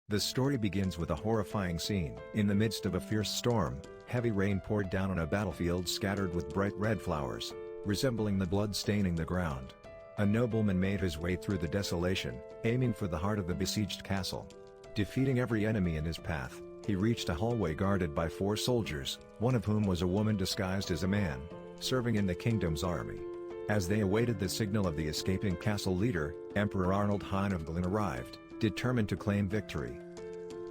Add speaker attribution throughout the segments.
Speaker 1: The story begins with a horrifying scene. In the midst of a fierce storm, heavy rain poured down on a battlefield scattered with bright red flowers, resembling the blood staining the ground. A nobleman made his way through the desolation, aiming for the heart of the besieged castle. Defeating every enemy in his path, he reached a hallway guarded by 4 soldiers, one of whom was a woman disguised as a man, serving in the kingdom's army. As they awaited the signal of the escaping castle leader, Emperor Arnold Hein of Glynn arrived, determined to claim victory.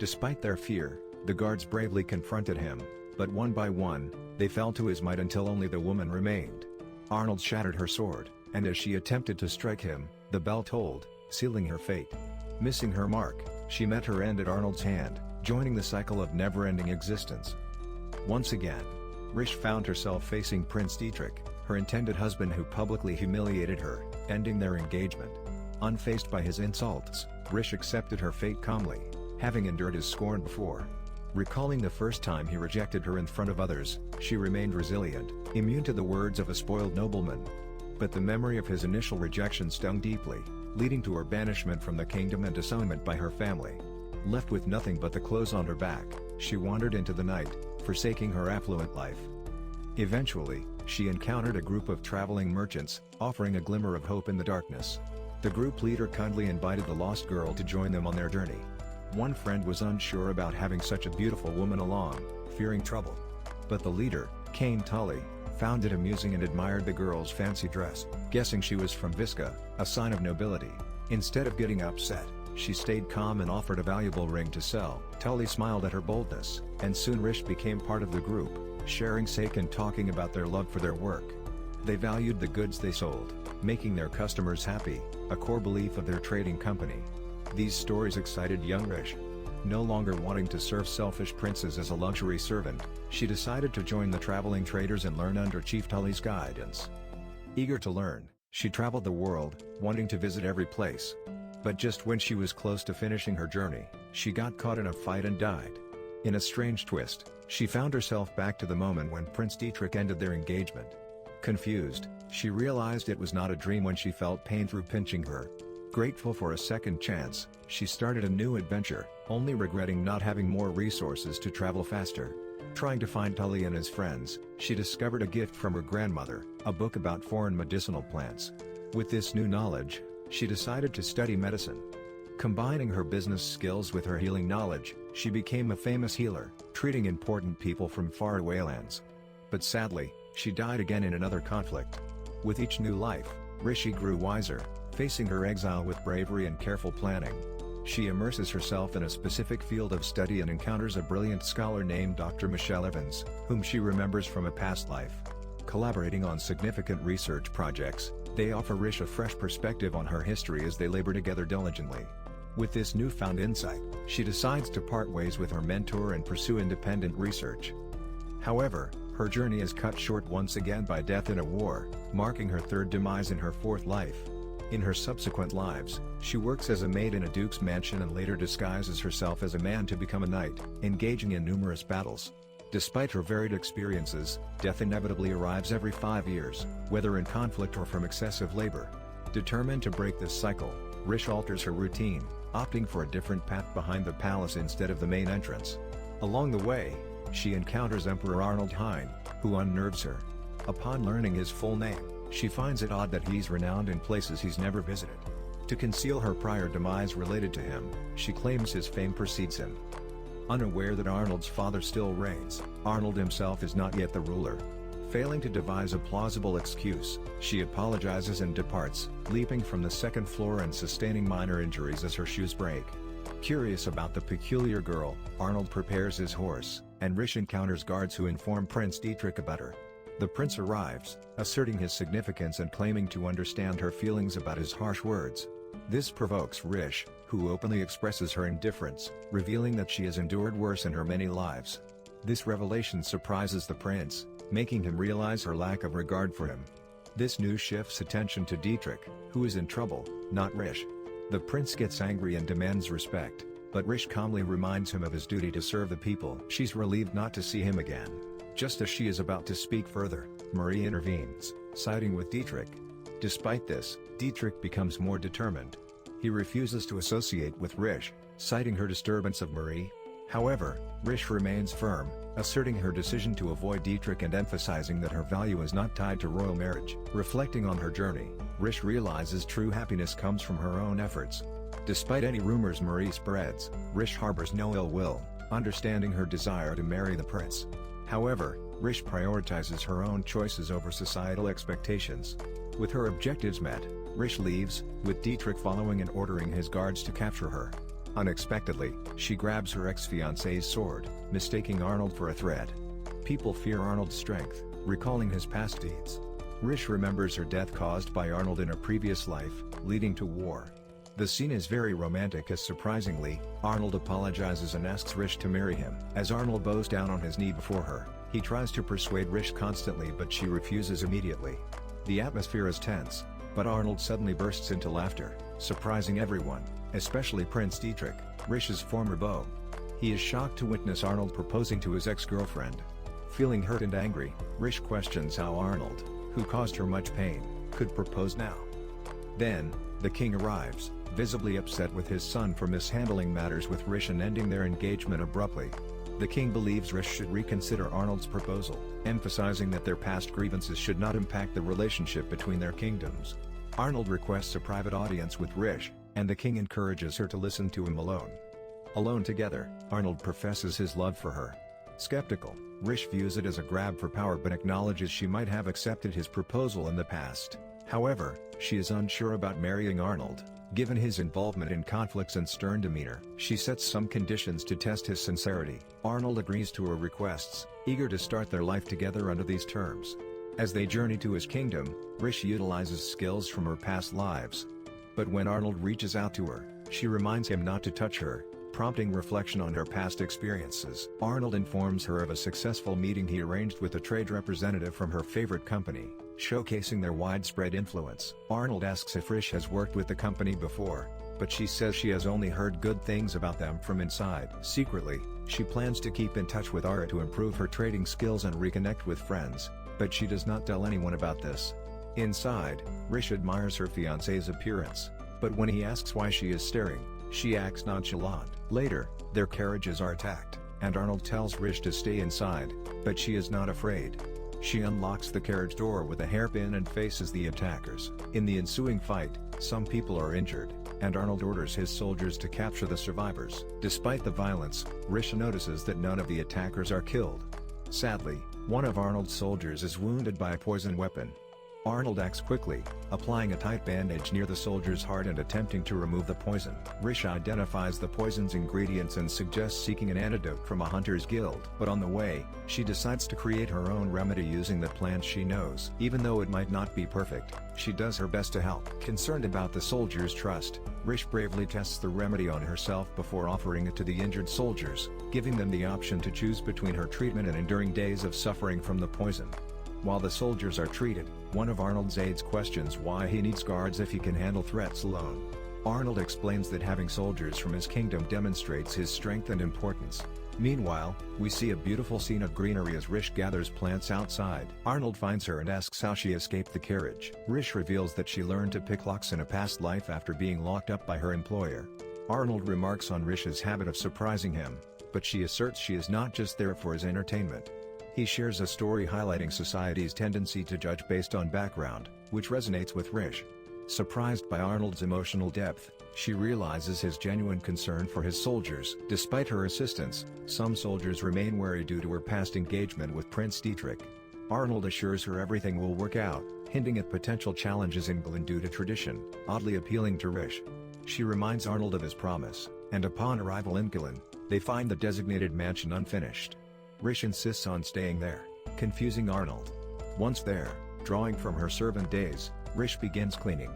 Speaker 1: Despite their fear, the guards bravely confronted him, but one by one, they fell to his might until only the woman remained. Arnold shattered her sword, and as she attempted to strike him, the bell tolled, sealing her fate. Missing her mark, she met her end at Arnold's hand, joining the cycle of never-ending existence. Once again, Rish found herself facing Prince Dietrich, her intended husband who publicly humiliated her, ending their engagement. Unfazed by his insults, Rish accepted her fate calmly, having endured his scorn before. Recalling the first time he rejected her in front of others, she remained resilient, immune to the words of a spoiled nobleman. But the memory of his initial rejection stung deeply, leading to her banishment from the kingdom and disownment by her family. Left with nothing but the clothes on her back, she wandered into the night, forsaking her affluent life. Eventually, she encountered a group of traveling merchants, offering a glimmer of hope in the darkness. The group leader kindly invited the lost girl to join them on their journey. One friend was unsure about having such a beautiful woman along, fearing trouble. But the leader, Kane Tully, found it amusing and admired the girl's fancy dress, guessing she was from Visca, a sign of nobility. Instead of getting upset, she stayed calm and offered a valuable ring to sell. Tully smiled at her boldness, and soon Rish became part of the group, sharing sake and talking about their love for their work. They valued the goods they sold, making their customers happy, a core belief of their trading company. These stories excited young Rish. No longer wanting to serve selfish princes as a luxury servant, she decided to join the traveling traders and learn under Chief Tully's guidance. Eager to learn, she traveled the world, wanting to visit every place. But just when she was close to finishing her journey, she got caught in a fight and died. In a strange twist, she found herself back to the moment when Prince Dietrich ended their engagement. Confused, she realized it was not a dream when she felt pain through pinching her. Grateful for a second chance, she started a new adventure, only regretting not having more resources to travel faster. Trying to find Tully and his friends, she discovered a gift from her grandmother, a book about foreign medicinal plants. With this new knowledge, she decided to study medicine. Combining her business skills with her healing knowledge, she became a famous healer, treating important people from faraway lands. But sadly, she died again in another conflict. With each new life, Rishi grew wiser, facing her exile with bravery and careful planning. She immerses herself in a specific field of study and encounters a brilliant scholar named Dr. Michelle Evans, whom she remembers from a past life. Collaborating on significant research projects, they offer Rish a fresh perspective on her history as they labor together diligently. With this newfound insight, she decides to part ways with her mentor and pursue independent research. However, her journey is cut short once again by death in a war, marking her third demise in her fourth life. In her subsequent lives, she works as a maid in a duke's mansion and later disguises herself as a man to become a knight, engaging in numerous battles. Despite her varied experiences, death inevitably arrives every 5 years, whether in conflict or from excessive labor. Determined to break this cycle, Rish alters her routine, opting for a different path behind the palace instead of the main entrance. Along the way, she encounters Emperor Arnold Hein, who unnerves her. Upon learning his full name, she finds it odd that he's renowned in places he's never visited. To conceal her prior demise related to him, she claims his fame precedes him. Unaware that Arnold's father still reigns, Arnold himself is not yet the ruler. Failing to devise a plausible excuse, she apologizes and departs, leaping from the second floor and sustaining minor injuries as her shoes break. Curious about the peculiar girl, Arnold prepares his horse, and Rish encounters guards who inform Prince Dietrich about her. The prince arrives, asserting his significance and claiming to understand her feelings about his harsh words. This provokes Rish, who openly expresses her indifference, revealing that she has endured worse in her many lives. This revelation surprises the prince, making him realize her lack of regard for him. This news shifts attention to Dietrich, who is in trouble, not Rish. The prince gets angry and demands respect, but Rish calmly reminds him of his duty to serve the people. She's relieved not to see him again. Just as she is about to speak further, Marie intervenes, siding with Dietrich. Despite this, Dietrich becomes more determined. He refuses to associate with Rish, citing her disturbance of Marie. However, Rish remains firm, asserting her decision to avoid Dietrich and emphasizing that her value is not tied to royal marriage. Reflecting on her journey, Rish realizes true happiness comes from her own efforts. Despite any rumors Marie spreads, Rish harbors no ill will, understanding her desire to marry the prince. However, Rish prioritizes her own choices over societal expectations. With her objectives met, Rish leaves, with Dietrich following and ordering his guards to capture her. Unexpectedly, she grabs her ex-fiancé's sword, mistaking Arnold for a threat. People fear Arnold's strength, recalling his past deeds. Rish remembers her death caused by Arnold in a previous life, leading to war. The scene is very romantic as surprisingly, Arnold apologizes and asks Rish to marry him. As Arnold bows down on his knee before her, he tries to persuade Rish constantly but she refuses immediately. The atmosphere is tense, but Arnold suddenly bursts into laughter, surprising everyone, especially Prince Dietrich, Rish's former beau. He is shocked to witness Arnold proposing to his ex-girlfriend. Feeling hurt and angry, Rish questions how Arnold, who caused her much pain, could propose now. Then, the king arrives, visibly upset with his son for mishandling matters with Rish and ending their engagement abruptly. The king believes Rish should reconsider Arnold's proposal, emphasizing that their past grievances should not impact the relationship between their kingdoms. Arnold requests a private audience with Rish, and the king encourages her to listen to him alone. Alone together, Arnold professes his love for her. Skeptical, Rish views it as a grab for power but acknowledges she might have accepted his proposal in the past. However, she is unsure about marrying Arnold, given his involvement in conflicts and stern demeanor. She sets some conditions to test his sincerity. Arnold agrees to her requests, eager to start their life together under these terms. As they journey to his kingdom, Rish utilizes skills from her past lives. But when Arnold reaches out to her, she reminds him not to touch her, prompting reflection on her past experiences. Arnold informs her of a successful meeting he arranged with a trade representative from her favorite company, showcasing their widespread influence. Arnold asks if Rish has worked with the company before, but she says she has only heard good things about them from inside. Secretly, she plans to keep in touch with Ara to improve her trading skills and reconnect with friends, but she does not tell anyone about this. Inside, Rish admires her fiancé's appearance, but when he asks why she is staring, she acts nonchalant. Later, their carriages are attacked, and Arnold tells Rish to stay inside, but she is not afraid. She unlocks the carriage door with a hairpin and faces the attackers. In the ensuing fight, some people are injured, and Arnold orders his soldiers to capture the survivors. Despite the violence, Rish notices that none of the attackers are killed. Sadly, one of Arnold's soldiers is wounded by a poison weapon. Arnold acts quickly, applying a tight bandage near the soldier's heart and attempting to remove the poison. Rish identifies the poison's ingredients and suggests seeking an antidote from a hunter's guild. But on the way, she decides to create her own remedy using the plant she knows. Even though it might not be perfect, she does her best to help. Concerned about the soldier's trust, Rish bravely tests the remedy on herself before offering it to the injured soldiers, giving them the option to choose between her treatment and enduring days of suffering from the poison. While the soldiers are treated, one of Arnold's aides questions why he needs guards if he can handle threats alone. Arnold explains that having soldiers from his kingdom demonstrates his strength and importance. Meanwhile, we see a beautiful scene of greenery as Rish gathers plants outside. Arnold finds her and asks how she escaped the carriage. Rish reveals that she learned to pick locks in a past life after being locked up by her employer. Arnold remarks on Rish's habit of surprising him, but she asserts she is not just there for his entertainment. He shares a story highlighting society's tendency to judge based on background, which resonates with Rish. Surprised by Arnold's emotional depth, she realizes his genuine concern for his soldiers. Despite her assistance, some soldiers remain wary due to her past engagement with Prince Dietrich. Arnold assures her everything will work out, hinting at potential challenges in England due to tradition, oddly appealing to Rish. She reminds Arnold of his promise, and upon arrival in Gillen, they find the designated mansion unfinished. Rish insists on staying there, confusing Arnold. Once there, drawing from her servant days, Rish begins cleaning.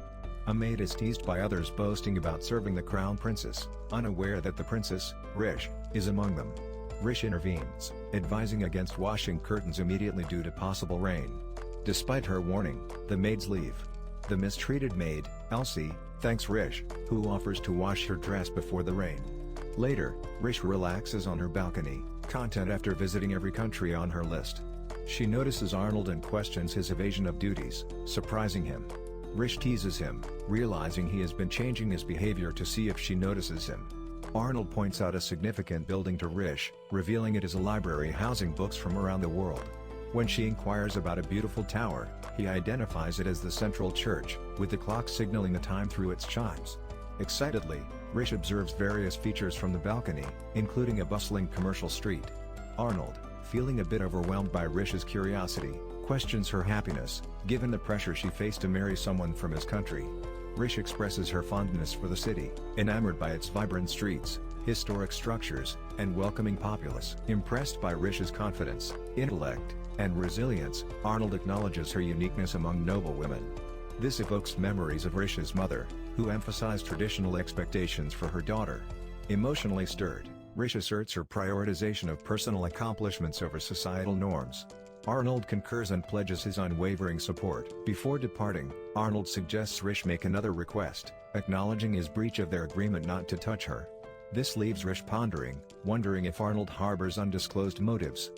Speaker 1: A maid is teased by others boasting about serving the crown princess, unaware that the princess, Rish, is among them. Rish intervenes, advising against washing curtains immediately due to possible rain. Despite her warning, the maids leave. The mistreated maid, Elsie, thanks Rish, who offers to wash her dress before the rain. Later, Rish relaxes on her balcony, content after visiting every country on her list. She notices Arnold and questions his evasion of duties, surprising him. Rish teases him, realizing he has been changing his behavior to see if she notices him. Arnold points out a significant building to Rish, revealing it is a library housing books from around the world. When she inquires about a beautiful tower, he identifies it as the Central Church, with the clock signaling the time through its chimes. Excitedly, Rish observes various features from the balcony, including a bustling commercial street. Arnold, feeling a bit overwhelmed by Rish's curiosity, questions her happiness, given the pressure she faced to marry someone from his country. Rish expresses her fondness for the city, enamored by its vibrant streets, historic structures, and welcoming populace. Impressed by Rish's confidence, intellect, and resilience, Arnold acknowledges her uniqueness among noble women. This evokes memories of Rish's mother, who emphasized traditional expectations for her daughter. Emotionally stirred, Rish asserts her prioritization of personal accomplishments over societal norms. Arnold concurs and pledges his unwavering support. Before departing, Arnold suggests Rish make another request, acknowledging his breach of their agreement not to touch her. This leaves Rish pondering, wondering if Arnold harbors undisclosed motives.